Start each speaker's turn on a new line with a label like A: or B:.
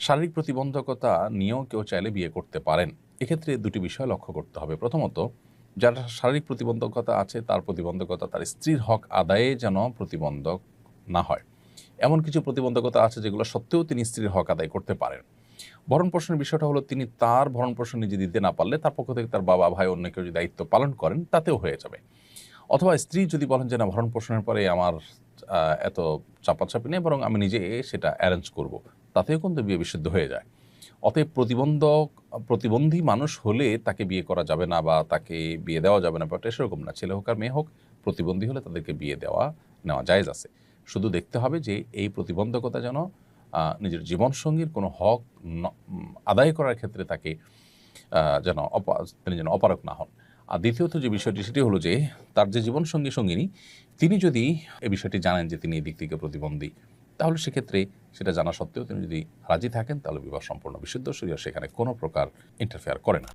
A: শারীরিক প্রতিবন্ধকতা নিয়েও কেউ চাইলে বিয়ে করতে পারেন। এক্ষেত্রে দুটি বিষয় লক্ষ্য করতে হবে। প্রথমত, যার শারীরিক প্রতিবন্ধকতা আছে তার প্রতিবন্ধকতা তার স্ত্রীর হক আদায়ে যেন প্রতিবন্ধক না হয়। এমন কিছু প্রতিবন্ধকতা আছে যেগুলো সত্ত্বেও তিনি স্ত্রীর হক আদায় করতে পারেন। ভরণ-পোষণের বিষয়টা হলো তিনি তার ভরণ-পোষণ নিজে দিতে না পারলে তার পক্ষ থেকে তার বাবা, ভাই অন্য কেউ যদি দায়িত্ব পালন করেন তাতেও হয়ে যাবে। অথবা স্ত্রী যদি বলেন যে না, ভরণ-পোষণের পরে আমার আ এত চাপাচাপি নেই, বরং আমি নিজে সেটা এরেঞ্জ করব। তাতেও কিন্তু বিয়ে বিশুদ্ধ হয়ে যায়। অতএব প্রতিবন্ধী মানুষ হলে তাকে বিয়ে করা যাবে না বা তাকে বিয়ে দেওয়া যাবে না, ব্যাপারটা সেরকম না। ছেলে হোক আর মেয়ে হোক, প্রতিবন্ধী হলে তাদেরকে বিয়ে নেওয়া জায়েজ আছে। শুধু দেখতে হবে যে এই প্রতিবন্ধকতা যেন নিজের জীবনসঙ্গীর কোনো হক আদায় করার ক্ষেত্রে তাকে যেন তিনি যেন অপারগ না হন। আর দ্বিতীয়ত যে বিষয়টি সেটি হলো যে তার যে জীবনসঙ্গিনী তিনি যদি এই বিষয়টি জানেন যে তিনি এই দিক থেকে প্রতিবন্ধী, তাহলে সেক্ষেত্রে সেটা জানা সত্ত্বেও তিনি যদি রাজি থাকেন তাহলে বিবাহ সম্পূর্ণ বিশুদ্ধ। শরীয়ত সেখানে কোনো প্রকার ইন্টারফেয়ার করে না।